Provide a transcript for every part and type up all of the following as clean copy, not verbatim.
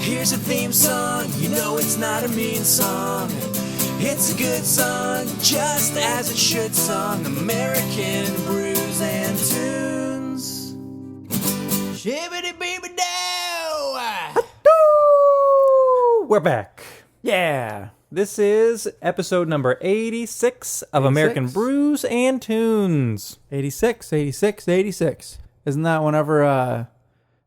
Here's a theme song, you know it's not a mean song. It's a good song, just as it should song. American Brews and Tunes. Shibbity beeby dow. We're back. Yeah. This is episode number 86 of 86? American Brews and Tunes. 86. Isn't that whenever,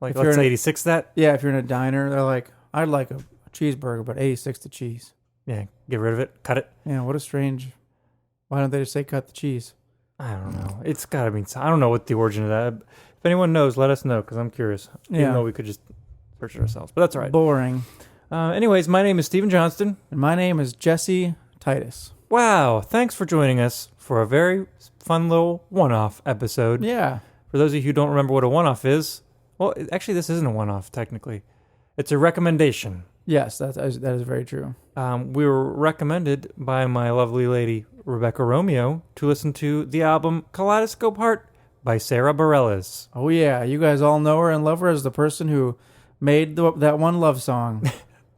Like, if you're let's in a- 86 that? yeah, if you're in a diner, they're like, I'd like a cheeseburger, but 86 the cheese. Yeah, get rid of it. Cut it. Yeah, what a strange, why don't they just say cut the cheese? I don't know. It's got to be, I don't know what the origin of that. If anyone knows, let us know, because I'm curious. Yeah. Even though we could just search it ourselves. But that's all right. Boring. Anyways, my name is Stephen Johnston. And my name is Jesse Titus. Wow, thanks for joining us for a very fun little one-off episode. Yeah. For those of you who don't remember what a one-off is, well, actually, this isn't a one-off, technically. It's a recommendation. Yes, that is very true. We were recommended by my lovely lady, Becca Romeo, to listen to the album Kaleidoscope Heart by Sara Bareilles. Oh, yeah. You guys all know her and love her as the person who made that one love song.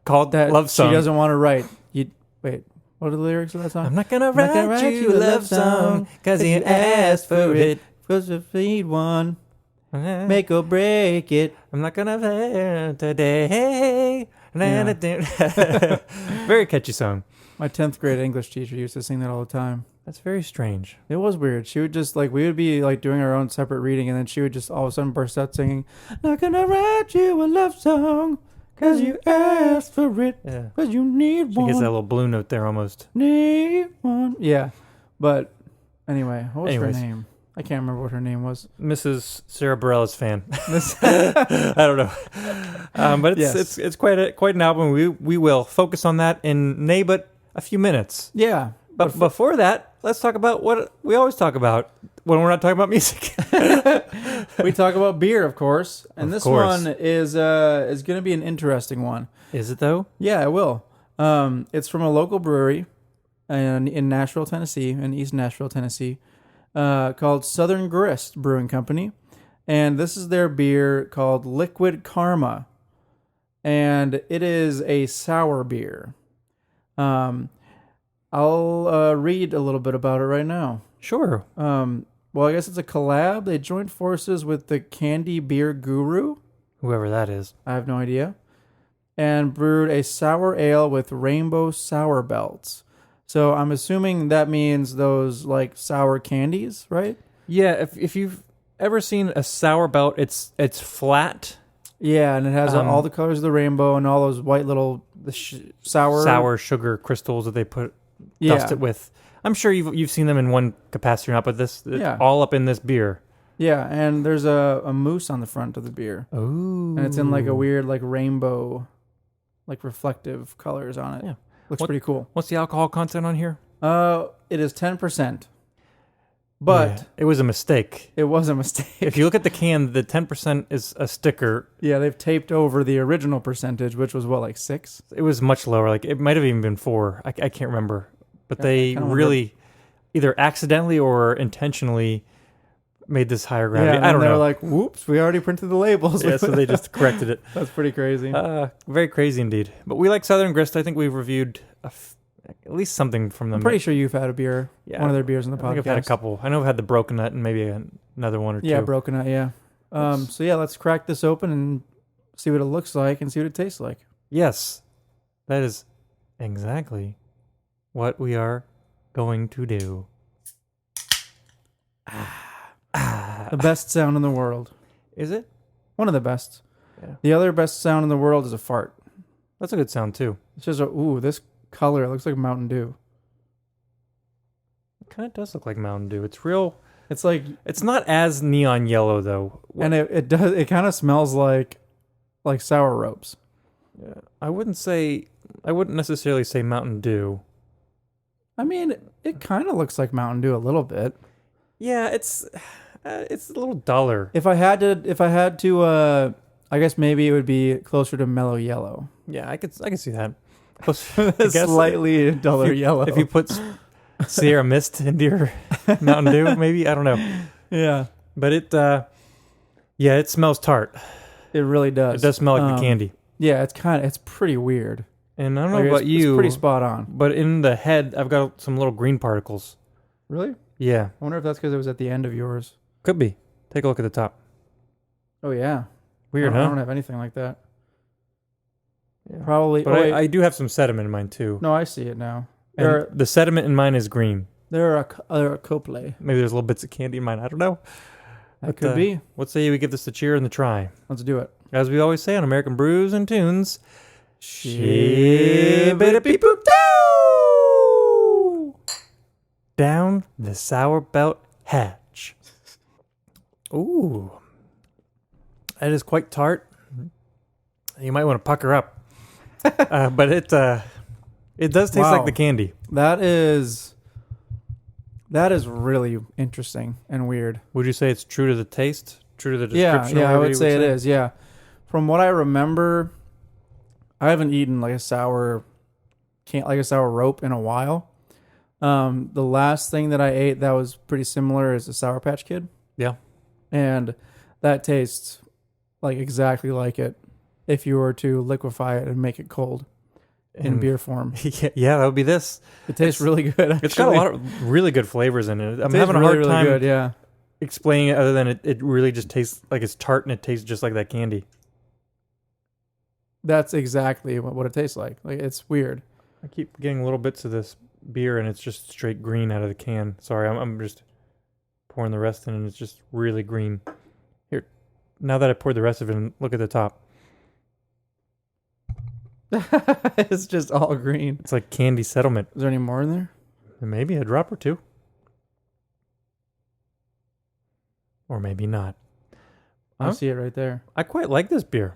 Called That Love Song. She doesn't want to write. Wait, what are the lyrics of that song? I'm not gonna write you a love song, cause you asked for it. Supposed to feed one. Make or break it. I'm not gonna play today. Yeah. Very catchy song. My 10th grade English teacher used to sing that all the time. That's very strange. It was weird. She would just, we would be, doing our own separate reading, and then she would just all of a sudden burst out singing, not gonna write you a love song, cause you asked for it, Yeah. cause you need She one. gets that little blue note there almost. Need one. Yeah. But, anyway, what was Anyways. her name? I can't remember what her name was. Mrs. Sara Bareilles fan. I don't know. But Yes. it's quite an album. We will focus on that in but a few minutes. Yeah. But before that, let's talk about what we always talk about when we're not talking about music. We talk about beer, of course. And Of this course. one is going to be an interesting one. Is it though? Yeah, it will. It's from a local brewery in Nashville, Tennessee, in East Nashville, Tennessee, called Southern Grist Brewing Company. And this is their beer called Liquid Karma. And it is a sour beer. I'll read a little bit about it right now. Sure. Well, I guess it's a collab. They joined forces with the Candy Beer Guru. Whoever that is. I have no idea. And brewed a sour ale with rainbow sour belts. So I'm assuming that means those sour candies, right? Yeah, if you've ever seen a sour belt, it's flat. Yeah, and it has all the colors of the rainbow and all those white little sour sugar crystals that they dust yeah. it with. I'm sure you've seen them in one capacity or not, but it's all up in this beer. Yeah, and there's a moose on the front of the beer. Oh. And it's in a weird rainbow, reflective colors on it. Yeah. Looks pretty cool. What's the alcohol content on here? It is 10%. But Yeah, it was a mistake. it was a mistake. If you look at the can, the 10% is a sticker. Yeah, they've taped over the original percentage, which was 6? It was much lower. It might have even been 4. I can't remember. But I they kinda really either accidentally or intentionally made this higher gravity. Yeah, I don't they know. were like, whoops, we already printed the labels. Yeah, so they just corrected it. That's pretty crazy. Very crazy indeed. But we like Southern Grist. I think we've reviewed at least something from them. I'm pretty sure you've had a beer, one of their beers in the podcast. I think I've had a couple. I know I've had the Broken Nut and maybe another one or two. Yeah, Broken Nut, yeah. So yeah, let's crack this open and see what it looks like and see what it tastes like. Yes, that is exactly what we are going to do. The best sound in the world. Is it? One of the best. Yeah. The other best sound in the world is a fart. That's a good sound too. It's just this color, it looks like Mountain Dew. It kind of does look like Mountain Dew. It's real. It's It's not as neon yellow though. and it does. It kind of smells like sour ropes. Yeah, I wouldn't necessarily say Mountain Dew. I mean, it kind of looks like Mountain Dew a little bit. Yeah, it's a little duller. If I had to, I guess maybe it would be closer to mellow yellow. Yeah, I could see that. I guess Slightly duller yellow. If you put Sierra Mist into your Mountain Dew, maybe, I don't know. Yeah, But it smells tart. it really does. It does smell like the candy. Yeah, it's pretty weird. And I don't know Like, about you. It's pretty spot on. But in the head, I've got some little green particles. Really? Yeah. I wonder if that's because it was at the end of yours. Could be. Take a look at the top. Oh, yeah. Weird, I huh? don't have anything like that. Yeah. Probably. But I do have some sediment in mine, too. No, I see it now. And the sediment in mine is green. There are a coplay. Maybe there's little bits of candy in mine. I don't know. That could be. What say we give this a cheer and a try? Let's do it. As we always say on American Brews and Tunes, Shibidi-pee-poo-doo! Down the sour belt hatch. Ooh. That is quite tart. You might want to pucker up. But it does taste like the candy. That is really interesting and weird. Would you say it's true to the taste? True to the description? Yeah, I would say it is, yeah. From what I remember, I haven't eaten like a sour rope in a while. The last thing that I ate that was pretty similar is a Sour Patch Kid. Yeah. And that tastes like exactly like it if you were to liquefy it and make it cold in beer form. Yeah, that would be this. It tastes really good, actually. It's got a lot of really good flavors in it. I'm having a really, hard time really good, yeah. explaining it other than it really just tastes like it's tart and it tastes just like that candy. That's exactly what it tastes like. Like, it's weird. I keep getting little bits of this beer and it's just straight green out of the can. Sorry, I'm just pouring the rest in and it's just really green. Here, now that I poured the rest of it in, look at the top. It's just all green. It's like candy settlement. Is there any more in there? Maybe a drop or two. Or maybe not. I see it right there. I quite like this beer.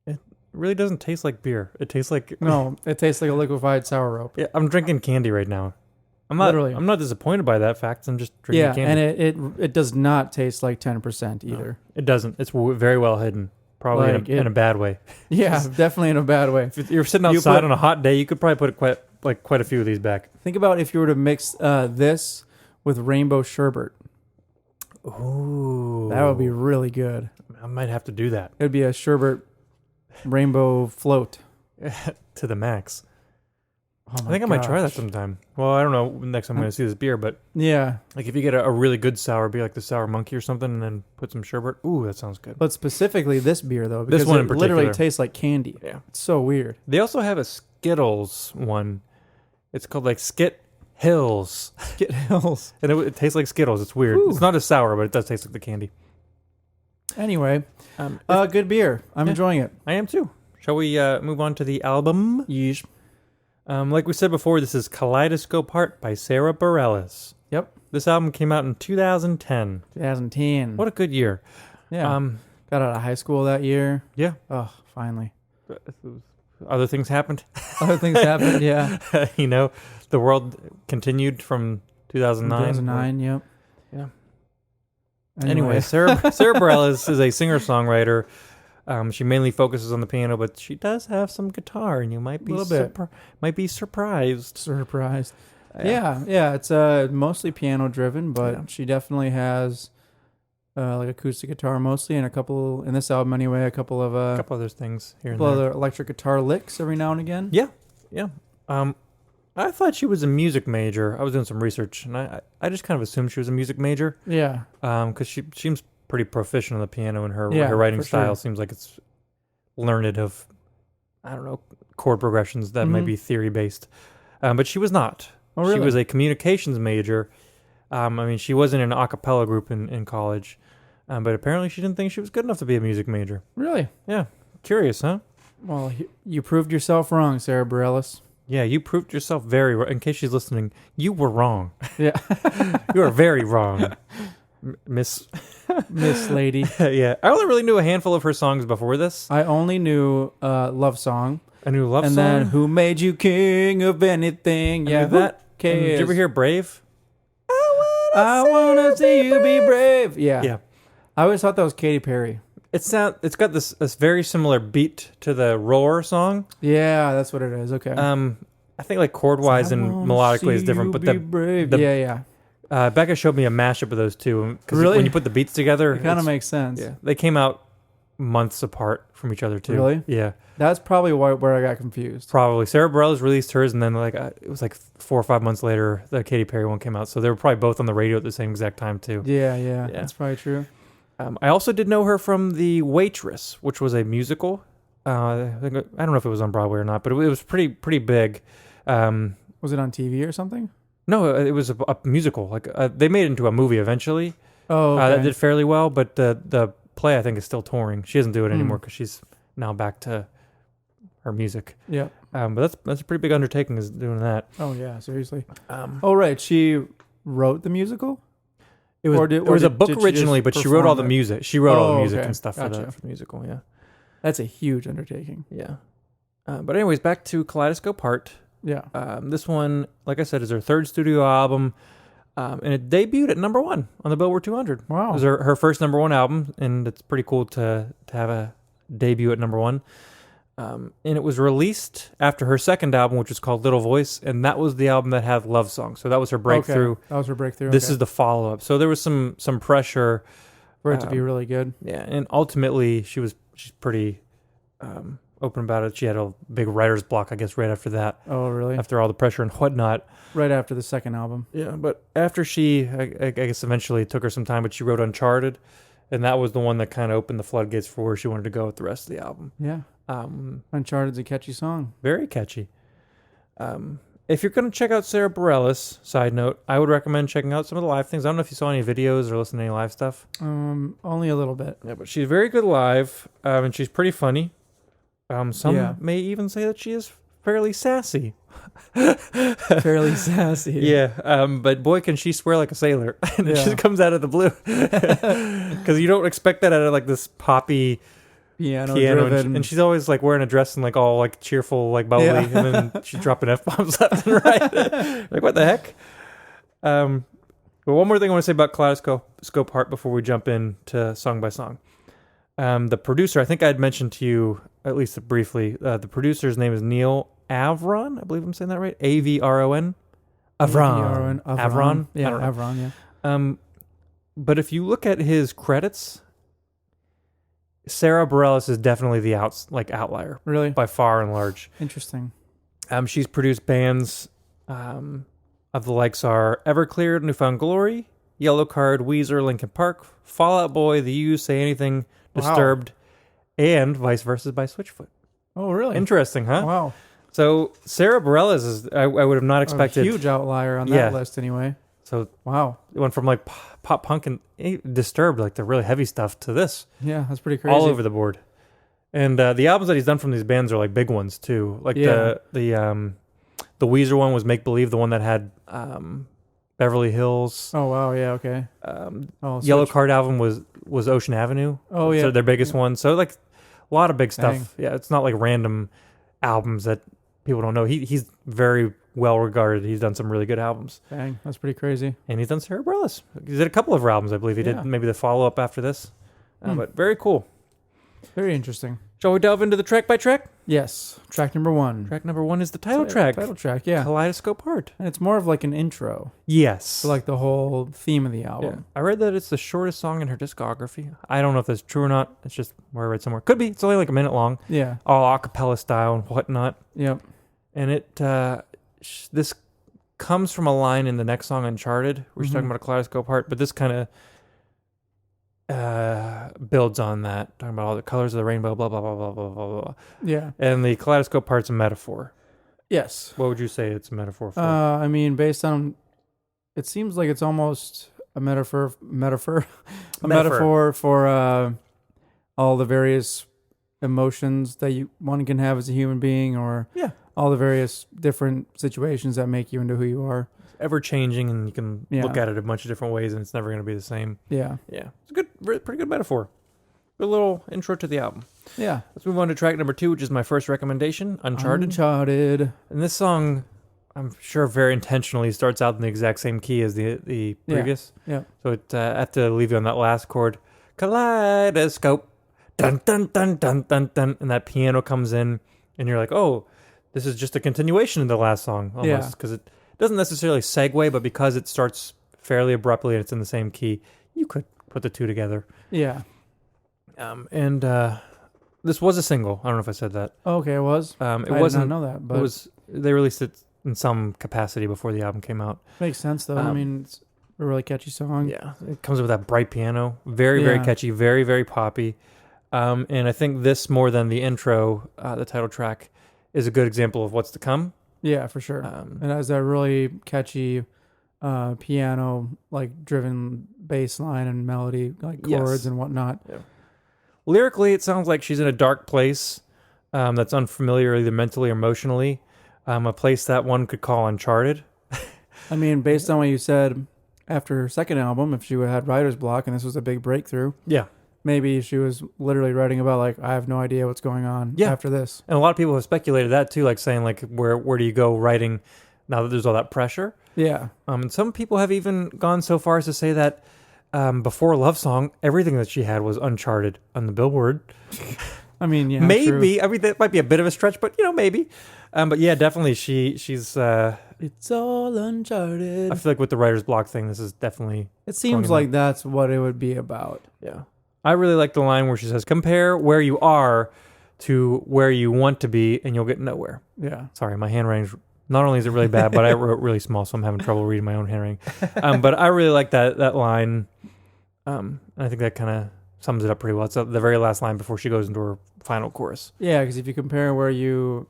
It really doesn't taste like beer. It tastes like... No, it tastes like a liquefied sour rope. Yeah, I'm drinking candy right now. Literally. I'm not disappointed by that fact. I'm just drinking candy. And it does not taste like 10% either. No, it doesn't. It's very well hidden. Probably Like in a bad way. Yeah, definitely in a bad way. If you're sitting outside on a hot day, you could probably put quite a few of these back. Think about if you were to mix this with rainbow sherbet. Ooh. That would be really good. I might have to do that. It would be a sherbet rainbow float. To the max. Oh my I think I might try that sometime. Well, I don't know next time I'm going to see this beer, but yeah. like if you get a really good sour beer, like the Sour Monkey or something, and then put some sherbet, ooh, that sounds good. But specifically this beer, though, because This one it in particular literally tastes like candy. Yeah. It's so weird. They also have a Skittles one. It's called like Skit Hills. Skit Hills. And it tastes like Skittles. It's weird. Ooh. It's not as sour, but it does taste like the candy. Anyway, good beer. I'm enjoying it. I am too. Shall we move on to the album? Yeesh. Like we said before, this is Kaleidoscope Heart by Sara Bareilles. Yep. This album came out in 2010. 2010. What a good year. Yeah. Got out of high school that year. Yeah. Oh, finally. Other things happened. Other things happened, yeah. You know, the world continued from 2009. 2009, yep. Yeah. Anyway, Sara Bareilles is a singer-songwriter. She mainly focuses on the piano, but she does have some guitar, and you might be surprised. Surprised. Yeah. It's mostly piano-driven, but she definitely has like acoustic guitar mostly, and in this album anyway, a couple other things here and there. Other electric guitar licks every now and again. Yeah. I thought she was a music major. I was doing some research, and I just kind of assumed she was a music major. Yeah. Because she seems pretty proficient on the piano, and her writing style seems like it's learned of, I don't know, chord progressions that might be theory-based. But she was not. Oh, really? She was a communications major. She was in an a cappella group in college, but apparently she didn't think she was good enough to be a music major. Really? Yeah. Curious, huh? Well, you proved yourself wrong, Sara Bareilles. Yeah, you proved yourself very wrong. In case she's listening, you were wrong. Yeah. You are very wrong, Miss Lady. Yeah. I only really knew a handful of her songs before this. I only knew Love Song. I knew Love Song. And then Who Made You King of Anything? Yeah, that. Did you ever hear Brave? I wanna see you be brave. Yeah. Yeah. I always thought that was Katy Perry. It's got this very similar beat to the Roar song. Yeah, that's what it is. Okay. I think like chord wise and melodically is different, but Becca showed me a mashup of those two. Really? When you put the beats together, it kind of makes sense. Yeah, they came out months apart from each other too. Really? Yeah. That's probably where I got confused. Probably. Sara Bareilles released hers, and then it was like 4 or 5 months later, the Katy Perry one came out. So they were probably both on the radio at the same exact time too. Yeah. That's probably true. I also did know her from The Waitress, which was a musical. I don't know if it was on Broadway or not, but it was pretty big. Was it on TV or something? No, it was a musical. Like they made it into a movie eventually. Oh, okay. That did fairly well, but the play I think is still touring. She doesn't do it anymore because she's now back to her music. Yeah. But that's a pretty big undertaking, is doing that. Oh yeah, seriously. Oh right, she wrote the musical. It was a book originally, but she wrote all the music. She wrote all the music and stuff for the musical. Yeah, that's a huge undertaking. Yeah. But anyways, back to Kaleidoscope Heart. Yeah. This one, like I said, is her third studio album, and it debuted at number 1 on the Billboard 200. Wow. It was her first number 1 album, and it's pretty cool to have a debut at number 1. And it was released after her second album, which was called Little Voice, and that was the album that had Love Song. So that was her breakthrough. Okay. That was her breakthrough. This is the follow-up. So there was some pressure for it to be really good. Yeah, and ultimately she's pretty open about it. She had a big writer's block, I guess, right after that. Oh, really? After all the pressure and whatnot. Right after the second album. Yeah, but after I guess eventually it took her some time, but she wrote Uncharted, and that was the one that kind of opened the floodgates for where she wanted to go with the rest of the album. Yeah. Uncharted's a catchy song. Very catchy. If you're going to check out Sara Bareilles, side note, I would recommend checking out some of the live things. I don't know if you saw any videos or listened to any live stuff. Only a little bit. Yeah, but she's very good live, and she's pretty funny. Some may even say that she is fairly sassy. Fairly sassy. Yeah, but boy, can she swear like a sailor. And it just comes out of the blue. Because you don't expect that out of like this poppy piano and she's always like wearing a dress and like all like cheerful, like bubbly, and then she's dropping F-bombs left and right. Like, what the heck? But one more thing I want to say about Kaleidoscope Heart before we jump into song by song. The producer, I think I had mentioned to you, at least briefly, the producer's name is Neil Avron. I believe I'm saying that right. Avron. Avron. Yeah, Avron, yeah. But if you look at his credits, Sara Bareilles is definitely the outlier. Really? By far and large. Interesting. She's produced bands of the likes are Everclear, Newfound Glory, Yellow Card, Weezer, Linkin Park, Fall Out Boy, The Used, Say Anything, Disturbed, and Vice Versa by Switchfoot. Oh, really? Interesting, huh? Wow. So Sara Bareilles is, I would have not expected. A huge outlier on that list anyway. So wow. It went from like pop punk and Disturbed, like the really heavy stuff, to this. Yeah, that's pretty crazy. All over the board. And the albums that he's done from these bands are like big ones too. Like the Weezer one was Make Believe, the one that had Beverly Hills. Oh wow, yeah, okay. Yellow Card album was Ocean Avenue. Oh yeah, so their biggest one. So like a lot of big stuff. Dang. Yeah, it's not like random albums that people don't know. He's very well regarded. He's done some really good albums. Dang, that's pretty crazy. And he's done Sara Bareilles. He did a couple of her albums, I believe. He did maybe the follow up after this. But very cool. Very interesting. Shall we delve into the track by track? Yes. Track number 1. Track number 1 is the title track. Title track, yeah. Kaleidoscope Heart. And it's more of like an intro. Yes. To like the whole theme of the album. Yeah. I read that it's the shortest song in her discography. I don't know if that's true or not. It's just where I read somewhere. Could be. It's only like a minute long. Yeah. All a cappella style and whatnot. Yep. And it this comes from a line in the next song, Uncharted, where she's talking about a Kaleidoscope Heart, but this kind of builds on that, talking about all the colors of the rainbow, blah, blah, blah, blah, blah, blah, blah. Yeah. And the Kaleidoscope Heart's a metaphor. Yes. What would you say it's a metaphor for? I mean, based on, it seems like it's almost a metaphor for all the various emotions that one can have as a human being, or all the various different situations that make you into who you are. Ever changing, and you can look at it a bunch of different ways, and it's never going to be the same. Yeah. Yeah. It's a pretty good metaphor. Good little intro to the album. Yeah. Let's move on to track number 2, which is my first recommendation, Uncharted. And this song, I'm sure very intentionally starts out in the exact same key as the previous. Yeah. So it I have to leave you on that last chord. Kaleidoscope. Dun, dun, dun, dun, dun, dun. And that piano comes in, and you're like, oh, this is just a continuation of the last song, almost. Because it doesn't necessarily segue, but because it starts fairly abruptly and it's in the same key, you could put the two together. Yeah. And this was a single. I don't know if I said that. Oh, okay, it was. It I wasn't. did not know that, but It was. They released it in some capacity before the album came out. makes sense though. I mean, it's a really catchy song. Yeah, it comes with that bright piano. Very, very Yeah. catchy. Very, very poppy. And I think this more than the intro, the title track, is a good example of what's to come. Yeah, for sure. It has that really catchy piano, like driven bass line and melody, like chords Yes. and whatnot. Lyrically, it sounds like she's in a dark place that's unfamiliar either mentally or emotionally. A place that one could call uncharted. I mean, based on what you said after her second album, if she had writer's block and this was a big breakthrough, Yeah. maybe she was literally writing about like, I have no idea what's going on after this. And a lot of people have speculated that too, like saying like where do you go writing now that there's all that pressure? Yeah. And some people have even gone so far as to say that before Love Song, everything that she had was uncharted on the Billboard. I mean, yeah. Maybe. True. I mean, that might be a bit of a stretch, but maybe. But yeah, definitely she's It's all uncharted. I feel like with the writer's block thing, this is definitely It seems going like that's what it would be about. yeah. I really like the line where she says, compare where you are to where you want to be and you'll get nowhere. Yeah. Sorry, my handwriting's not only is it really bad, but I wrote really small, so I'm having trouble reading my own handwriting. But I really like that line. And I think that kind of sums it up pretty well. It's the very last line before she goes into her final chorus. Yeah, because if you compare where you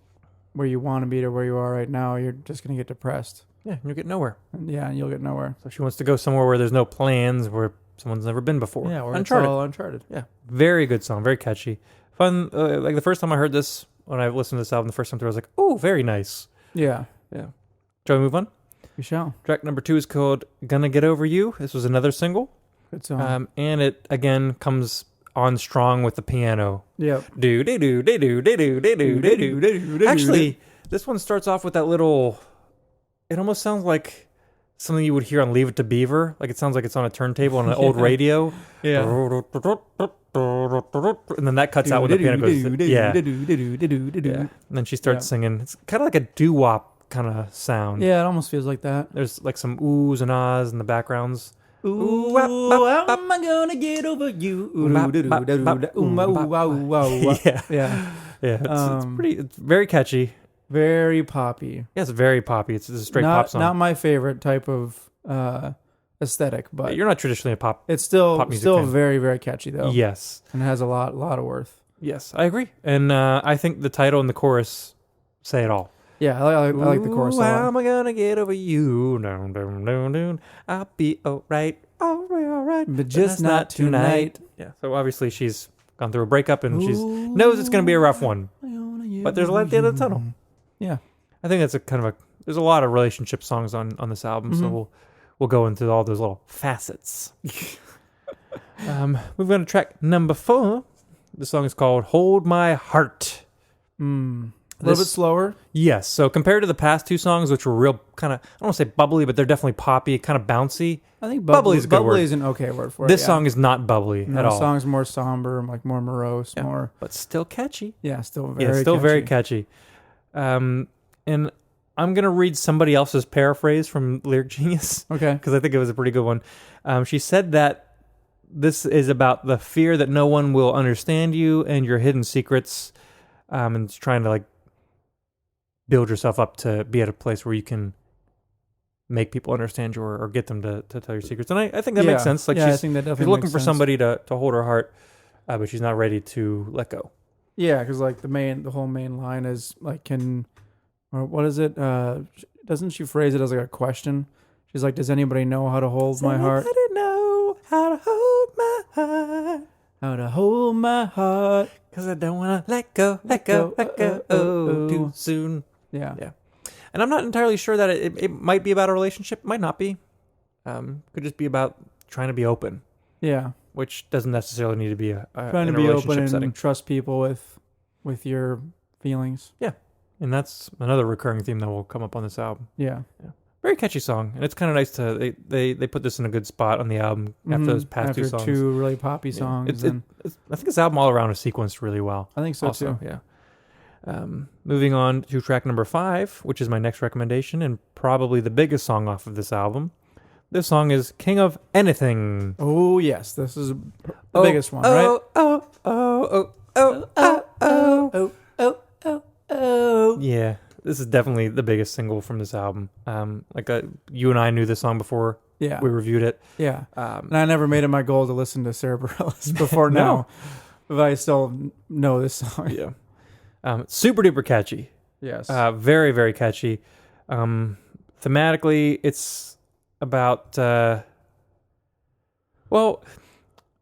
want to be to where you are right now, you're just going to get depressed. Yeah, you'll get nowhere. And you'll get nowhere. So she wants to go somewhere where there's no plans, where someone's never been before. Yeah, where Uncharted. it's all uncharted. Yeah, very good song, very catchy, fun. Like the first time I heard this, when I listened to this album the first time through, I was like, "Oh, very nice." Yeah. Yeah. Shall we move on? We shall. Track number 2 is called "Gonna Get Over You." This was another single, Good song. and it again comes on strong with the piano. Yep. Do do do do do do do do do do. Actually, this one starts off with that little. It almost sounds like something you would hear on Leave It to Beaver. Like it sounds like it's on a turntable on an old radio. Yeah. And then that cuts out when the piano goes. Yeah. And then she starts singing. It's kind of like a doo-wop kind of sound. Yeah, it almost feels like that. There's like some oohs and ahs in the backgrounds. Ooh, how am I gonna get over you? Yeah. Yeah. Yeah. It's pretty. It's very catchy. Very poppy. Yeah, it's very poppy. It's a straight not, pop song. Not my favorite type of aesthetic, but You're not traditionally a pop. it's still pop music fan. very, very catchy though. Yes. And has a lot of worth. Yes, I agree. And I think the title and the chorus say it all. Yeah, I like the chorus a How lot. am I gonna get over you? Down, down, down, down. I'll be all right, But just not tonight. Yeah. So obviously she's gone through a breakup and she knows it's gonna be a rough one. But there's a light at the end of the tunnel. Yeah. I think that's a kind of a. There's a lot of relationship songs on this album, so we'll go into all those little facets. Moving on to track number 4. The song is called "Hold My Heart." A little bit slower. Yes. So compared to the past 2 songs, which were real kind of, I don't want to say bubbly, but they're definitely poppy, kind of bouncy. I think Bubbly is a good word. is an okay word for it. This yeah. song is not bubbly No, at all. The song's more somber, like more morose, more. But still catchy. Yeah, still very. Still catchy. very catchy. And I'm gonna read somebody else's paraphrase from Lyric Genius. Okay. Because I think it was a pretty good one. She said that this is about the fear that no one will understand you and your hidden secrets, and it's trying to like build yourself up to be at a place where you can make people understand you or get them to tell your secrets. And I think that makes sense. Like I think that definitely she's looking makes for sense. somebody to hold her heart, but she's not ready to let go. Yeah, because like the whole main line is like, or what is it? Doesn't she phrase it as like a question? She's like, does anybody know how to hold my heart? I didn't know how to hold my heart. How to hold my heart. Because I don't want to let go too soon. Yeah. Yeah. And I'm not entirely sure that it might be about a relationship. It might not be. Could just be about trying to be open, Yeah. which doesn't necessarily need to be Trying in to a be open relationship and setting. trust people with your feelings. Yeah. And that's another recurring theme that will come up on this album. Yeah. Very catchy song. And it's kind of nice to, they put this in a good spot on the album after those past 2 songs. After 2 really poppy songs. I think this album all around is sequenced really well. I think so Also, too. yeah. Moving on to track number 5, which is my next recommendation and probably the biggest song off of this album. This song is King of Anything. Oh, yes. This is the biggest one, right? Oh, oh, oh, oh, oh. Oh, oh, oh, oh. Yeah, this is definitely the biggest single from this album. You and I knew this song before Yeah. we reviewed it. Yeah. And I never made it my goal to listen to Sara Bareilles before now, but I still know this song. Yeah. Super duper catchy. Yes. Very, very catchy. Thematically, it's about... well,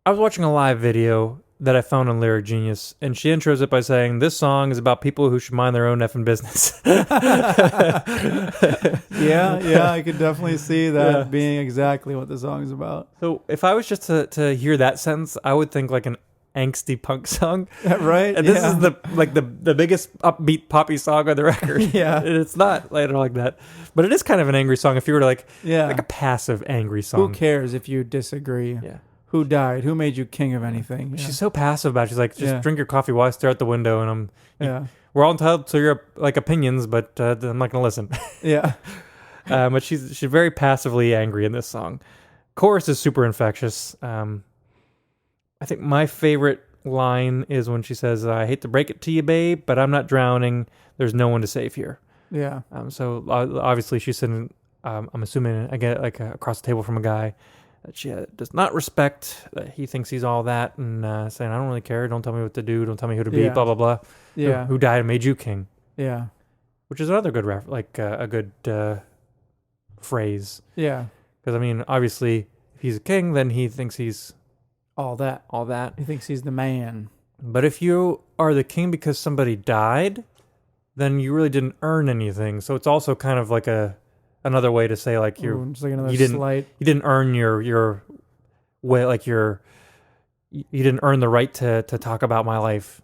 I was watching a live video that I found on Lyric Genius, and she intros it by saying, "This song is about people who should mind their own effing business." yeah, I could definitely see that being exactly what the song is about. So if I was just to hear that sentence, I would think like an angsty punk song. Right? And this is the biggest upbeat poppy song on the record. Yeah. And it's not like that. But it is kind of an angry song if you were to like a passive angry song. Who cares if you disagree? Yeah. Who died? Who made you king of anything? Yeah. She's so passive about it. She's like, just drink your coffee while I stare out the window, and we're all entitled to your like opinions, but I'm not gonna listen. Yeah. But she's very passively angry in this song. Chorus is super infectious. I think my favorite line is when she says, "I hate to break it to you, babe, but I'm not drowning. There's no one to save here." Yeah. So obviously she's sitting, I'm assuming, again, like across the table from a guy that she does not respect, that he thinks he's all that, and saying, "I don't really care. Don't tell me what to do. Don't tell me who to be, blah, blah, blah." Yeah. Who died and made you king. Yeah. Which is another good, a good phrase. Yeah. Because, I mean, obviously, if he's a king, then he thinks he's all that. He thinks he's the man. But if you are the king because somebody died, then you really didn't earn anything. So it's also kind of like another way to say like Just like another you didn't slight. You didn't earn your way, like you didn't earn the right to talk about my life.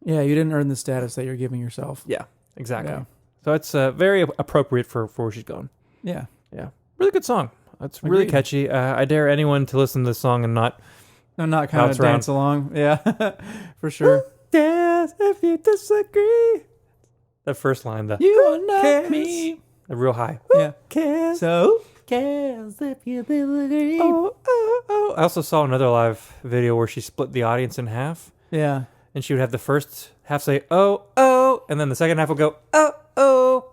Yeah, you didn't earn the status that you're giving yourself. Yeah, exactly. Yeah. So it's very appropriate for where she's going. Yeah. Yeah, really good song. It's really Agreed. catchy. I dare anyone to listen to this song and not Not kind of bounce around. dance along. Yeah, for sure. Yes, if you disagree. The first line, You are not me. the real high. Yeah. Cares? So cares if you disagree. Oh, oh, oh. I also saw another live video where she split the audience in half, Yeah. and she would have the first half say, "Oh, oh," and then the second half would go, "Oh, oh,"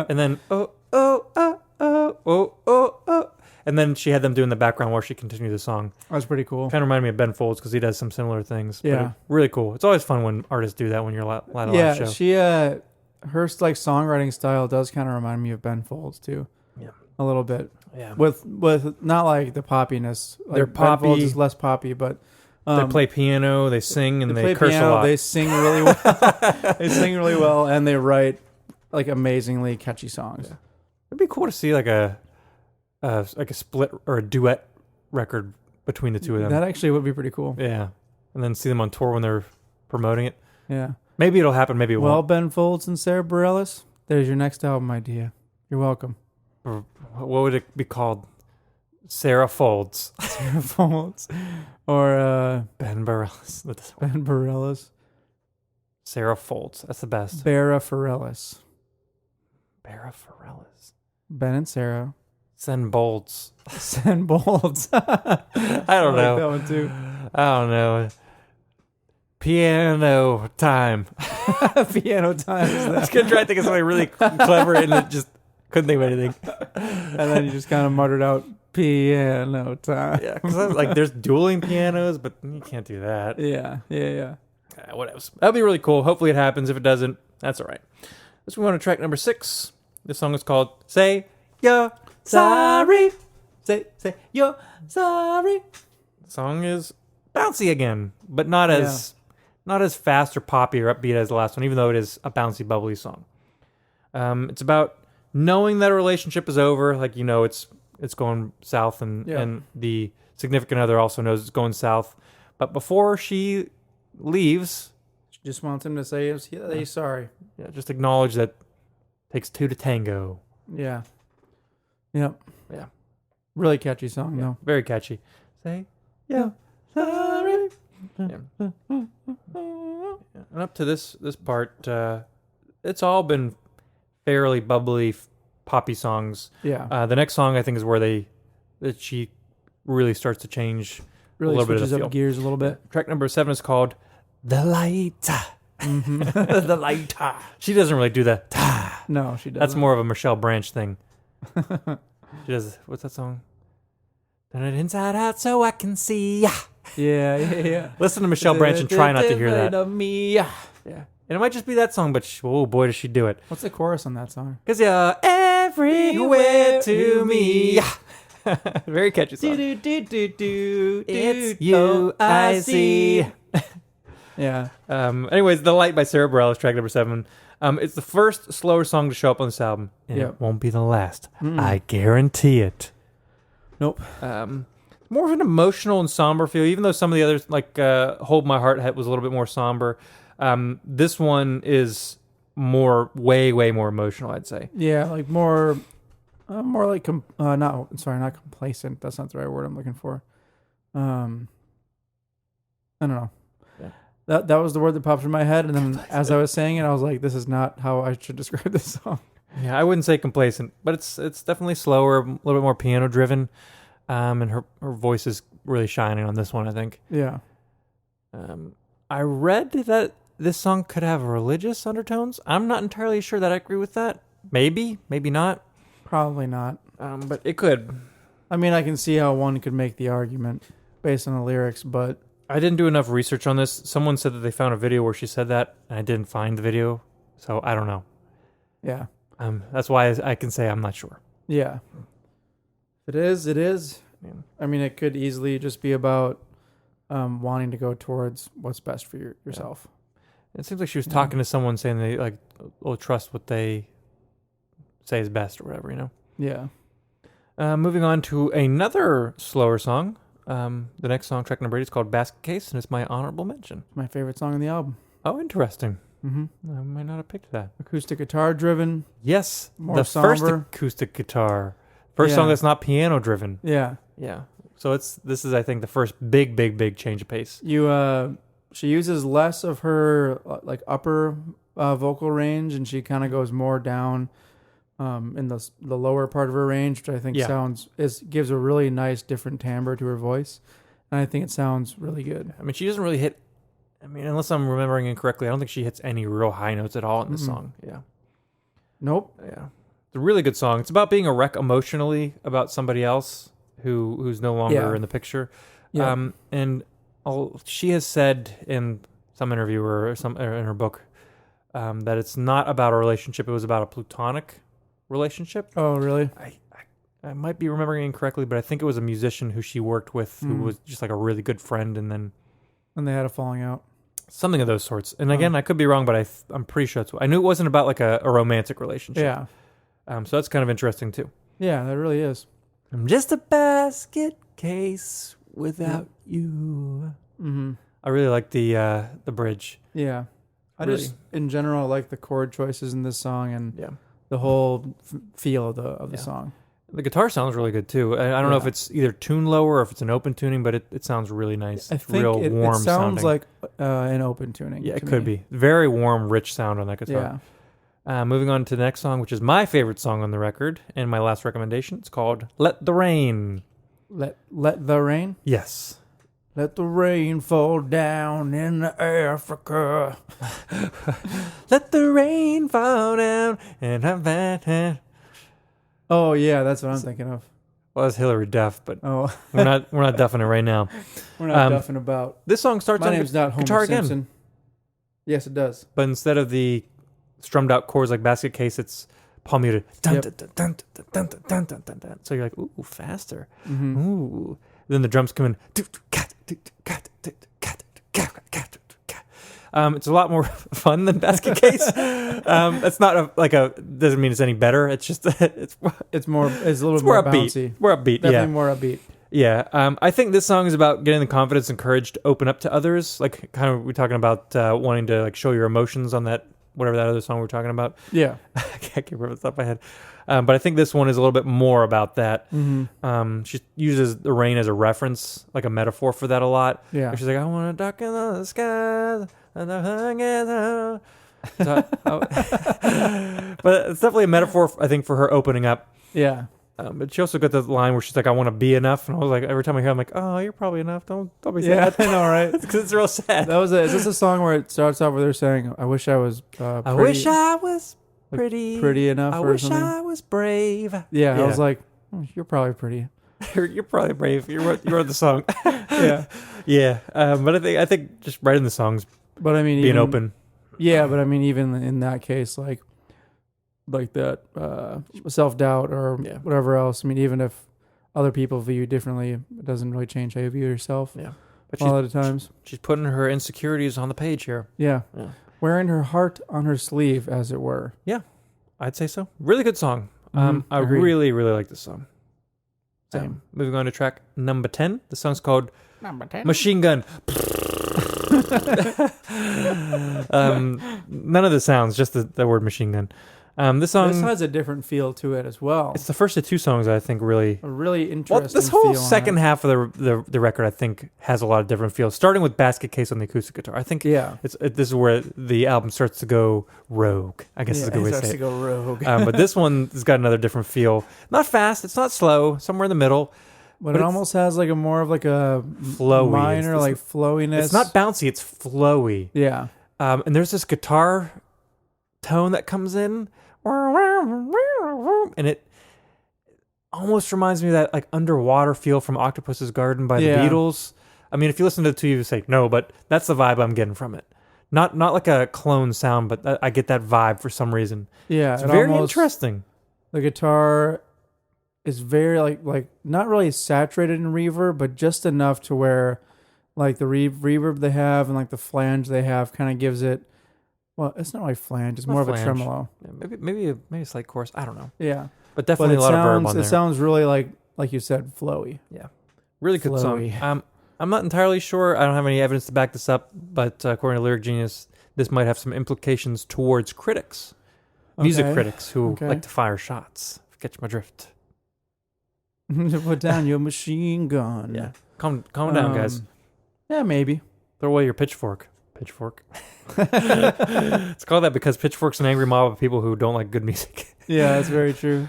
and then, "Oh, oh, oh, oh, oh, oh, oh." And then she had them doing the background while she continued the song. That was pretty cool. Kind of reminded me of Ben Folds because he does some similar things. Yeah. But really cool. It's always fun when artists do that when you're at a live Yeah, show. she her like songwriting style does kind of remind me of Ben Folds too. Yeah. A little bit. Yeah. With not like the poppiness. Like They're Ben Folds poppy. is less poppy, but They play piano, they sing, and they play curse piano, a lot. they sing really well. They sing really well, and they write like amazingly catchy songs. Yeah. It'd be cool to see like a split or a duet record between the two of them. That actually would be pretty cool. Yeah, and then see them on tour when they're promoting it. Yeah. Maybe it'll happen. Maybe it Well, won't. Ben Folds and Sara Bareilles, there's your next album idea. You're welcome. Or what would it be called? Sarah Folds, Sara Folds or Ben Bareilles. That's- Ben Bareilles. Sarah Folds. That's the best. Bara Bareilles. Sarah Bareilles. Ben and Sarah. Send Bolds. Send Bolds. I don't I know. like that one too. I don't know. Piano time. Piano time is I was that. gonna try to think of something really clever, and it just couldn't think of anything. And then you just kind of muttered out piano time. Yeah, because like there's dueling pianos, but you can't do that. Yeah. What else? That'll be really cool. Hopefully it happens. If it doesn't, that's all right. Let's move on to track number 6. This song is called "Say You're Sorry." Say you're sorry. The song is bouncy again, but not as fast or poppy or upbeat as the last one, even though it is a bouncy, bubbly song. It's about knowing that a relationship is over, like it's going south, and the significant other also knows it's going south. But before she leaves, She just wants him to say he's sorry. just acknowledge that it takes two to tango. Yeah. Yep. Yeah. Really catchy song though. Very catchy. Say yeah, sorry. Yeah. And up to this part, it's all been fairly bubbly, poppy songs. Yeah. The next song I think is where she really starts to change Really a little bit of switches the up feel. gears a little bit. Track number 7 is called the light. The light. She doesn't really do the ta. No, she doesn't. That's more of a Michelle Branch thing. She does, what's that song? Turn it inside out so I can see. Yeah. Listen to Michelle Branch and try not to hear that. Of me. Yeah. And it might just be that song, but oh boy, does she do it. What's the chorus on that song? Because you're everywhere to me. Very catchy song. It's you I see. Yeah. Anyways, The Light by Sara Bareilles, track number 7. It's the first slower song to show up on this album, and it won't be the last. I guarantee it. Nope. More of an emotional and somber feel, even though some of the others, like Hold My Heart, was a little bit more somber. This one is way more emotional, I'd say. Yeah, like more like not complacent. That's not the right word I'm looking for. I don't know. Yeah. That was the word that popped in my head, and then as I was saying it, I was like, "This is not how I should describe this song." Yeah, I wouldn't say complacent, but it's definitely slower, a little bit more piano driven, and her voice is really shining on this one, I think. Yeah. I read that this song could have religious undertones. I'm not entirely sure that I agree with that. Maybe not. Probably not. But it could. I mean, I can see how one could make the argument based on the lyrics, but I didn't do enough research on this. Someone said that they found a video where she said that, and I didn't find the video, so I don't know. Yeah. That's why I can say I'm not sure. Yeah. If it is, it is. Yeah. I mean, it could easily just be about wanting to go towards what's best for yourself. It seems like she was talking to someone saying they will trust what they say is best or whatever, you know? Yeah. Moving on to another slower song. The next song, track number 8, is called Basket Case, and it's my honorable mention. My favorite song on the album. Oh, interesting. Mm-hmm. I might not have picked that. Acoustic guitar driven. Yes, More the somber. first acoustic guitar. First song that's not piano driven. Yeah. Yeah. So this is, I think, the first big change of pace. She uses less of her like upper vocal range, and she kind of goes more down in the lower part of her range, which I think gives a really nice different timbre to her voice, and I think it sounds really good. I mean, she doesn't really hit. I mean, unless I'm remembering incorrectly, I don't think she hits any real high notes at all in this song. Yeah. Nope. Yeah. It's a really good song. It's about being a wreck emotionally about somebody else who's no longer in the picture. Yeah. And she has said in some interview or in her book that it's not about a relationship. It was about a platonic relationship. Oh, really? I might be remembering incorrectly, but I think it was a musician who she worked with who was just like a really good friend, and then they had a falling out. Something of those sorts. And again, I could be wrong, but I'm pretty sure I knew it wasn't about like a romantic relationship. Yeah. So that's kind of interesting too. Yeah, that really is. I'm just a basket case without you. Mm-hmm. I really like the bridge. Yeah. I Really. just, in general, like the chord choices in this song and Yeah. the whole feel of the song. The guitar sounds really good too. I don't know if it's either tuned lower or if it's an open tuning, but it sounds really nice. I It's think real warm it sounds sounding. like an open tuning. Yeah, it to could me. be. Very warm, rich sound on that guitar. Yeah. Moving on to the next song, which is my favorite song on the record and my last recommendation. It's called Let the Rain. Let the rain? Yes. Let the rain fall down in Africa. Let the rain fall down and I'm bad. Oh yeah, that's what I'm thinking of. Well, that's Hillary Duff, but Oh, we're not duffing it right now. we're not duffing about. This song starts My on name's not Homer guitar Simpson. again, Yes, it does. but instead of the strummed out chords like Basket Case, it's palm muted. Dun, Yep. dun, dun, dun, dun, dun, dun, dun, dun, dun, dun. So you're like, ooh, faster. Mm-hmm. Ooh. Then the drums come in. It's a lot more fun than Basket Case. That's not doesn't mean it's any better. It's just it's It's a little bit more more upbeat. bouncy. More upbeat. Definitely Yeah. more upbeat. Yeah, I think this song is about getting the confidence and courage to open up to others. Like, kind of, we're talking about wanting to like show your emotions on that, whatever that other song we're talking about. Yeah. I can't remember the top of my head. But I think this one is a little bit more about that. Mm-hmm. She uses the rain as a reference, like a metaphor for that a lot. Yeah. She's like, I want to darken the skies and the hung is out. But it's definitely a metaphor, I think, for her opening up. Yeah. But she also got the line where she's like, "I want to be enough," and I was like, every time I hear, it, I'm like, "Oh, you're probably enough. Don't be Yeah, sad." I know, right? Because it's real sad. Is this a song where it starts off where they're saying, "I wish I was pretty, I wish I was like, pretty, pretty enough," I or wish something? I was brave. Yeah, I was like, "You're probably pretty." You're probably brave. You wrote the song. Yeah, Yeah. But I think just writing the songs, but I mean, being even, open. Yeah, but I mean, even in that case, like that self-doubt or whatever else. I mean, even if other people view you differently, it doesn't really change how you view yourself. Yeah. But A lot of the times. she's putting her insecurities on the page here. Yeah. Yeah. Wearing her heart on her sleeve, as it were. Yeah, I'd say so. Really good song. I Agreed. really, really like this song. Same. Moving on to track number 10. The song's called Number 10. Machine Gun. None of the sounds, just the word machine gun. This song... This has a different feel to it as well. It's the first of two songs that I think really... A really interesting this whole feel on second it. half of the record, I think, has a lot of different feels. Starting with Basket Case on the acoustic guitar. I think this is where the album starts to go rogue, I guess is a good way to say it. It starts to go rogue. But this one has got another different feel. Not fast, it's not slow, somewhere in the middle. But it almost has like a more of like a flowy. minor like flowiness. It's not bouncy, it's flowy. Yeah. And there's this guitar tone that comes in, and it almost reminds me of that like underwater feel from Octopus's Garden by the Beatles. I mean, if you listen to the two, you say no, but that's the vibe I'm getting from it. Not like a clone sound, but I get that vibe for some reason. Yeah, it's very interesting. The guitar is very like not really saturated in reverb, but just enough to where like the reverb they have and like the flange they have kind of gives it. Well, it's not like flange; it's more of a tremolo. Yeah, maybe a slight chorus. I don't know. Yeah, but definitely a lot of verb on there. It sounds really like you said, flowy. Yeah, really good flowy song. I'm not entirely sure. I don't have any evidence to back this up, but according to Lyric Genius, this might have some implications towards critics, music critics who like to fire shots. Catch my drift. Put down your machine gun. Yeah, calm down, guys. Yeah, maybe throw away your pitchfork. It's called that because Pitchfork's an angry mob of people who don't like good music. Yeah, that's very true.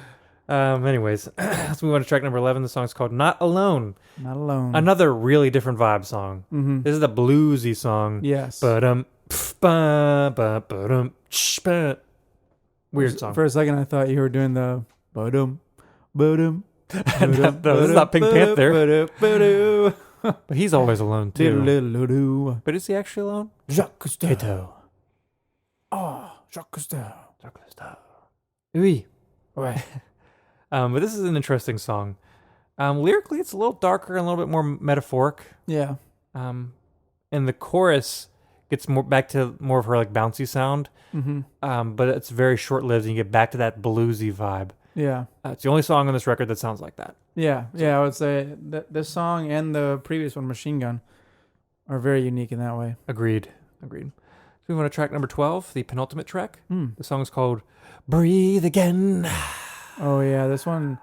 Anyways, let's move on to track number 11. The song's called Not Alone. Not Alone. Another really different vibe song. Mm-hmm. This is the bluesy song. Yes. Weird song. For a second, I thought you were doing the ba-dum. No, this is not Pink Panther. But he's always alone too. But is he actually alone? Jacques Cousteau. Oh, Jacques Cousteau. Oui. Right. But this is an interesting song. Lyrically, it's a little darker and a little bit more metaphoric. Yeah. And the chorus gets more back to more of her like bouncy sound. Mm-hmm. But it's very short-lived, and you get back to that bluesy vibe. Yeah. It's the only song on this record that sounds like that. Yeah. Yeah, I would say that this song and the previous one, Machine Gun, are very unique in that way. Agreed. So we want to track number 12, the penultimate track. The song is called Breathe Again. Oh, yeah. This one's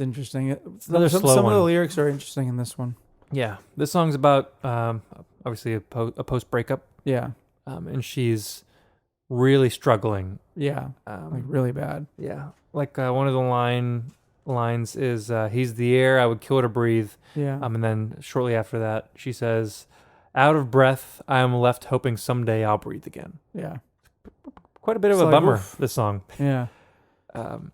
interesting. Some of the lyrics are interesting in this one. Yeah. This song's about, obviously, a post-breakup. Yeah. And she's really struggling. Yeah. Like really bad. Yeah. Like one of the lines is, he's the air I would kill to breathe. Yeah. And then shortly after that, she says, out of breath, I am left hoping someday I'll breathe again. Yeah. Quite a bit of a bummer, this song. Yeah. And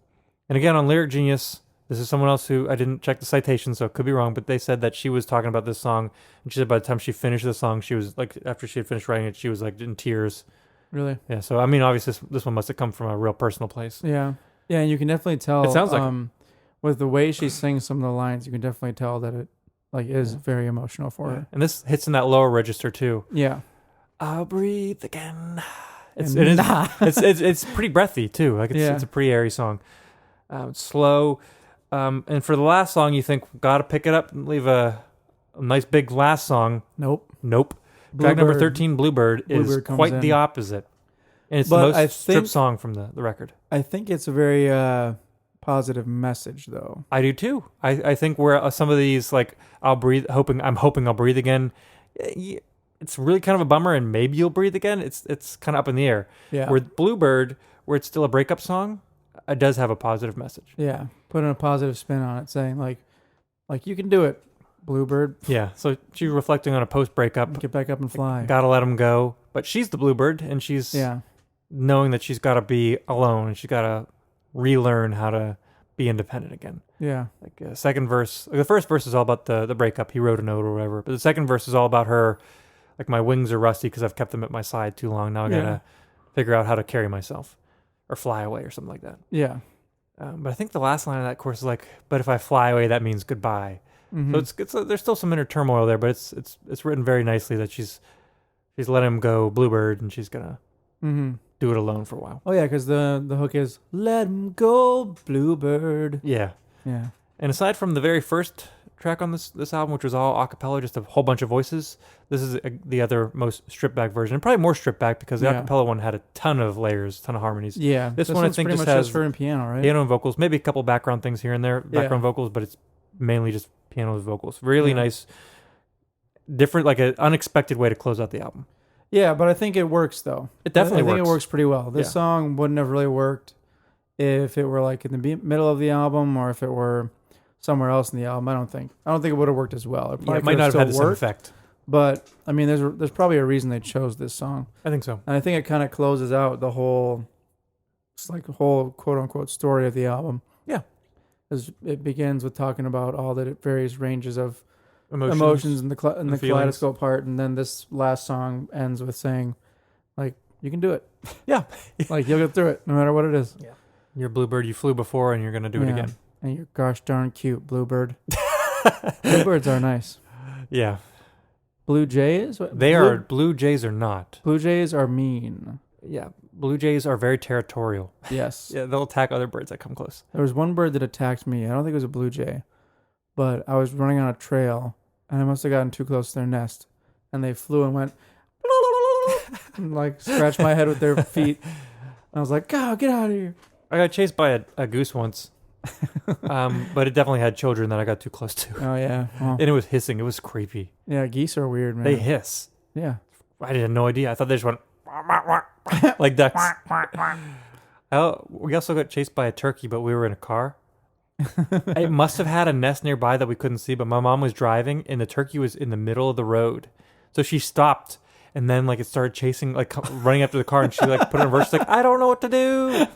again, on Lyric Genius, this is someone else who, I didn't check the citation, so it could be wrong, but they said that she was talking about this song, and she said by the time she finished the song, she was like, after she had finished writing it, she was like in tears. Really? Yeah, so I mean, obviously this one must have come from a real personal place. Yeah. Yeah, and you can definitely tell. It sounds like with the way she sings some of the lines, you can definitely tell that it like is very emotional for her. And this hits in that lower register too. Yeah. I'll breathe again. It's pretty breathy too. Like it's a pretty airy song. It's slow. And for the last song, you think gotta pick it up and leave a nice big last song. Nope. Track number 13, Bluebird is quite the opposite. And it's the most stripped song from the record. I think it's a very positive message, though. I do too. I think where some of these, like, I'm hoping I'll breathe again. It's really kind of a bummer, and maybe you'll breathe again. It's kind of up in the air. Yeah. Where Bluebird, where it's still a breakup song, it does have a positive message. Yeah, putting a positive spin on it, saying like you can do it, Bluebird. Yeah, so she's reflecting on a post-breakup. Get back up and fly. Gotta let him go. But she's the Bluebird, and she's knowing that she's got to be alone, and she's got to relearn how to be independent again. Yeah. Like second verse, the first verse is all about the breakup. He wrote a note or whatever. But the second verse is all about her. Like, my wings are rusty because I've kept them at my side too long. Now I gotta figure out how to carry myself or fly away or something like that. Yeah. But I think the last line of that chorus is like, "But if I fly away, that means goodbye." Mm-hmm. So it's there's still some inner turmoil there, but it's written very nicely that she's letting him go, Bluebird, and she's gonna do it alone for a while. Oh yeah, because the hook is "Let him go, Bluebird." Yeah. Yeah. And aside from the very first track on this album, which was all a cappella, just a whole bunch of voices, this is the other most stripped back version, and probably more stripped back because the a cappella one had a ton of layers, ton of harmonies. Yeah. This one I think pretty just much has just for piano, right? piano and vocals, maybe a couple background things here and there, background vocals, but it's mainly just piano and vocals. Really nice, different, like an unexpected way to close out the album. Yeah, but I think it works though. It definitely works. I think it works pretty well. This song wouldn't have really worked if it were like in the middle of the album or if it were somewhere else in the album. I don't think it would have worked as well. It might not have had the same effect. But I mean, there's probably a reason they chose this song. I think so. And I think it kind of closes out the whole, it's like a whole quote unquote story of the album. Yeah, as it begins with talking about all the various ranges of emotions in the Kaleidoscope Heart, and then this last song ends with saying, like, you can do it. Yeah, like you'll get through it no matter what it is. Yeah, you're Bluebird. You flew before, and you're gonna do it again. And you're gosh darn cute, Bluebird. Bluebirds are nice. Yeah. Blue Jays? Blue Jays are not. Blue Jays are mean. Yeah. Blue Jays are very territorial. Yes. Yeah, they'll attack other birds that come close. There was one bird that attacked me. I don't think it was a blue jay, but I was running on a trail, and I must have gotten too close to their nest, and they flew and went, and like scratched my head with their feet. And I was like, God, get out of here. I got chased by a goose once. But it definitely had children that I got too close to. Oh yeah. Well, and it was hissing. It was creepy. Yeah, geese are weird, man. They hiss. Yeah. I had no idea. I thought they just went like ducks. We also got chased by a turkey, but we were in a car. It must have had a nest nearby that we couldn't see, but my mom was driving and the turkey was in the middle of the road. So she stopped and then like it started chasing, like running after the car, and she like put in reverse, like, I don't know what to do.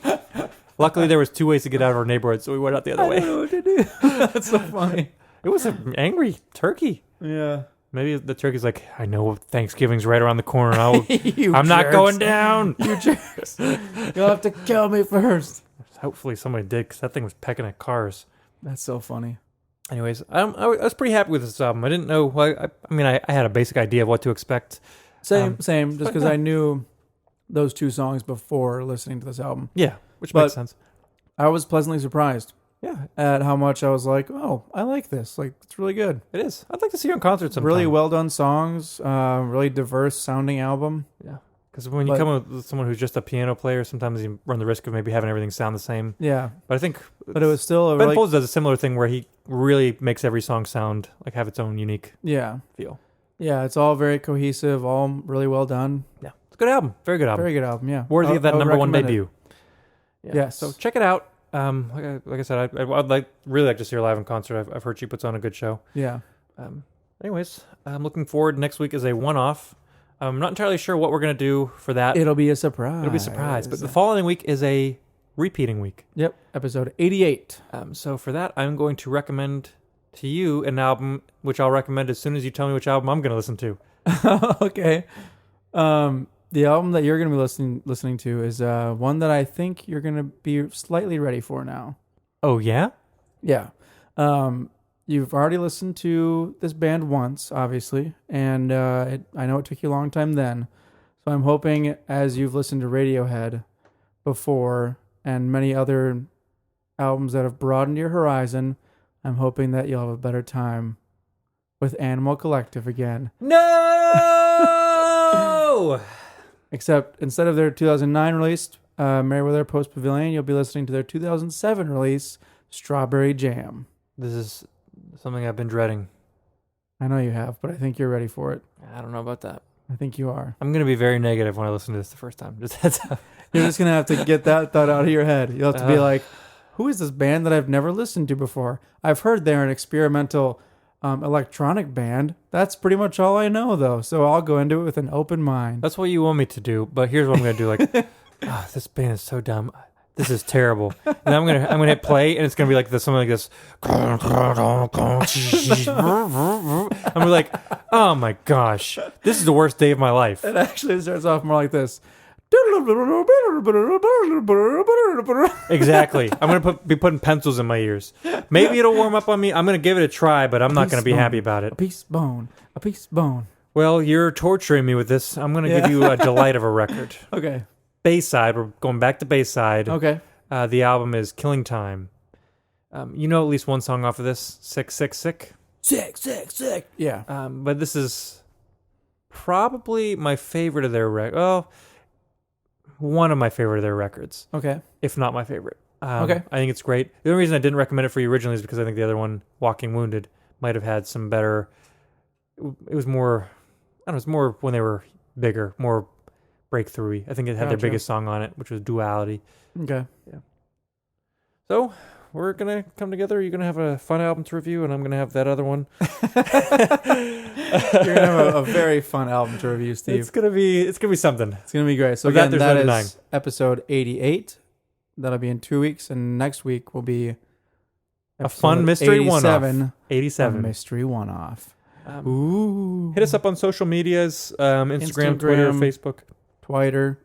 Luckily, there was 2 ways to get out of our neighborhood, so we went out the other way. I don't know what to do. That's so funny. It was an angry turkey. Yeah. Maybe the turkey's like, I know Thanksgiving's right around the corner. I'm not going down. You jerks. You'll have to kill me first. Hopefully somebody did, because that thing was pecking at cars. That's so funny. Anyways, I was pretty happy with this album. I didn't know. I had a basic idea of what to expect. Same. Just because I knew those 2 songs before listening to this album. Yeah. Which makes sense. I was pleasantly surprised. Yeah. At how much I was like, oh, I like this. Like, it's really good. It is. I'd like to see you in concert sometime. Really well done songs. Really diverse sounding album. Yeah. Because when you come with someone who's just a piano player, sometimes you run the risk of maybe having everything sound the same. Yeah. But I think. But it was still Ben Folds does a similar thing where he really makes every song sound like have its own unique feel. Yeah. It's all very cohesive. All really well done. Yeah. It's a good album. Very good album. Very good album. Yeah. Worthy of that number 1 debut. Yeah. Yes. So check it out. Like I said, I'd really like to see her live in concert. I've heard she puts on a good show. Yeah. Anyways, I'm looking forward. Next week is a one-off. I'm not entirely sure what we're going to do for that. It'll be a surprise. But the following week is a repeating week. Yep. Episode 88. So for that, I'm going to recommend to you an album, which I'll recommend as soon as you tell me which album I'm going to listen to. Okay. The album that you're going to be listening to is one that I think you're going to be slightly ready for now. Oh, yeah? Yeah. You've already listened to this band once, obviously, and I know it took you a long time then. So I'm hoping as you've listened to Radiohead before and many other albums that have broadened your horizon, I'm hoping that you'll have a better time with Animal Collective again. No! Except instead of their 2009 release, Merriweather Post Pavilion, you'll be listening to their 2007 release, Strawberry Jam. This is something I've been dreading. I know you have, but I think you're ready for it. I don't know about that. I think you are. I'm going to be very negative when I listen to this the first time. Just heads up. You're just going to have to get that thought out of your head. You'll have to be like, who is this band that I've never listened to before? I've heard they're an experimental electronic band. That's pretty much all I know, though. So I'll go into it with an open mind. That's what you want me to do. But here's what I'm going to do. Like, this band is so dumb. This is terrible. And I'm gonna hit play, and it's gonna be like this, something like this. I'm like, oh my gosh, this is the worst day of my life. It actually starts off more like this. Exactly. I'm gonna be putting pencils in my ears. Maybe it'll warm up on me. I'm gonna give it a try, but I'm not gonna be happy about it. A piece bone. Well, you're torturing me with this. I'm gonna give you a delight of a record. Okay. Bayside. We're going back to Bayside. Okay. The album is Killing Time. You know at least one song off of this. Sick. Sick. Yeah. But this is probably my favorite of their one of my favorite of their records. Okay. If not my favorite. Okay. I think it's great. The only reason I didn't recommend it for you originally is because I think the other one, Walking Wounded, might have had some better. It was more. I don't know. It's more when they were bigger, more breakthrough-y. I think it had their biggest song on it, which was Duality. Okay. Yeah. So we're gonna come together. You're gonna have a fun album to review, and I'm gonna have that other one. You're gonna have a very fun album to review, Steve. It's gonna be something. It's gonna be great. So Without again, there's that no is episode 88. That'll be in 2 weeks, and next week will be A fun mystery 87, one-off. 87. A mystery one-off. Ooh. Hit us up on social medias: Instagram, Twitter, Facebook, Twitter,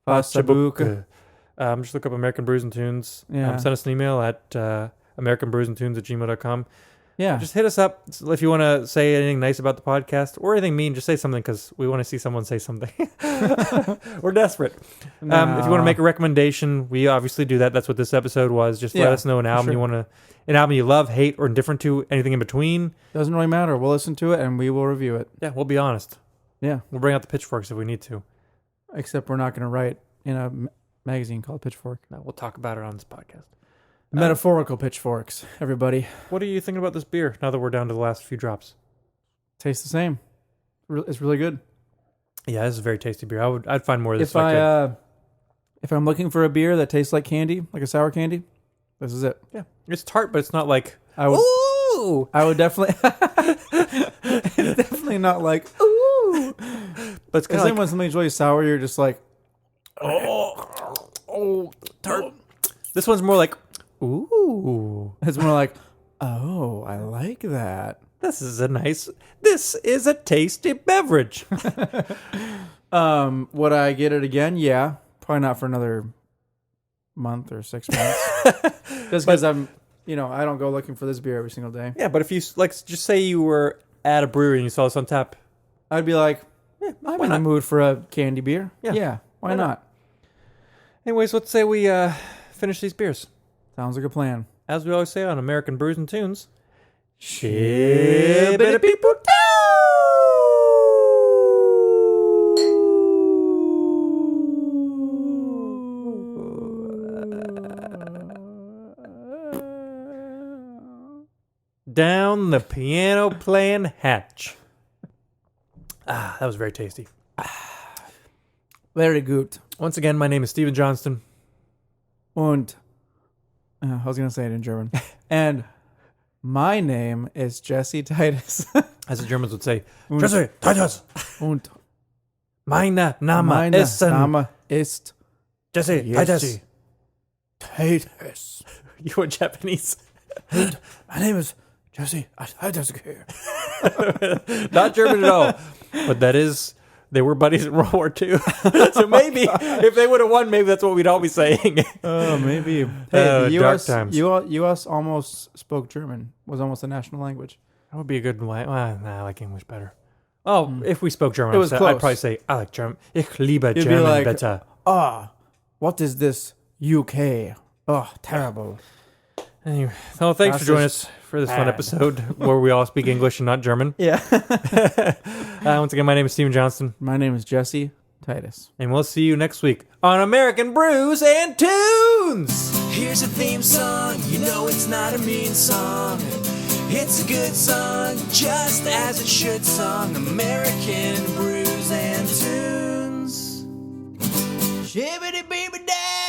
Facebook. Just look up American Brews and Tunes. Yeah. Send us an email at americanbrewsandtunes@gmail.com. Yeah. Just hit us up if you want to say anything nice about the podcast or anything mean. Just say something because we want to see someone say something. We're desperate. No. If you want to make a recommendation, we obviously do that. That's what this episode was. Just let us know an album an album you love, hate, or indifferent to, anything in between. Doesn't really matter. We'll listen to it and we will review it. Yeah, we'll be honest. Yeah. We'll bring out the pitchforks if we need to. Except we're not going to write in a magazine called Pitchfork. No, we'll talk about it on this podcast. Metaphorical pitchforks, everybody. What are you thinking about this beer now that we're down to the last few drops? Tastes the same. It's really good. Yeah, this is a very tasty beer. I'd find more of this. If I'm looking for a bear that tastes like candy, like a sour candy, this is it. Yeah, it's tart, but it's not like ooh. I would definitely. It's definitely not like ooh. But it's kind of like when something's really sour, you're just like, tart. This one's more like ooh. It's more like, oh, I like that. This is a tasty beverage. Would I get it again? Yeah. Probably not for another month or 6 months. Just because I don't go looking for this beer every single day. Yeah, but if you just say you were at a brewery and you saw this on tap, I'd be like, I'm in the mood for a candy beer. Yeah. Why not? Anyways, let's say we finish these beers. Sounds like a plan. As we always say on American Brews and Tunes, shibbity people down the piano playing hatch. That was very tasty. Very good. Once again, my name is Stephen Johnston. Und I was going to say it in German. And my name is Jesse Titus. As the Germans would say, Jesse Titus. Und Mein Name ist Jesse Titus. Titus. You were Japanese. And my name is Jesse Titus. Not German at all. But they were buddies in World War II. So maybe if they would have won, maybe that's what we'd all be saying. Oh, maybe. Hey, the dark times. U.S. almost spoke German. Was almost a national language. That would be a good way. Well, I like English better. Oh, if we spoke German, It was I'd close. probably say, I like German. Ich liebe You'd German be like, better. What is this UK? Oh, terrible. Anyway, so thanks for joining us for this fun episode where we all speak English and not German. Yeah. Once again, my name is Stephen Johnston. My name is Jesse Titus. And we'll see you next week on American Brews and Tunes. Here's a theme song, you know it's not a mean song. It's a good song, just as it should song. American Brews brews and tunes. Shibbity beeby da.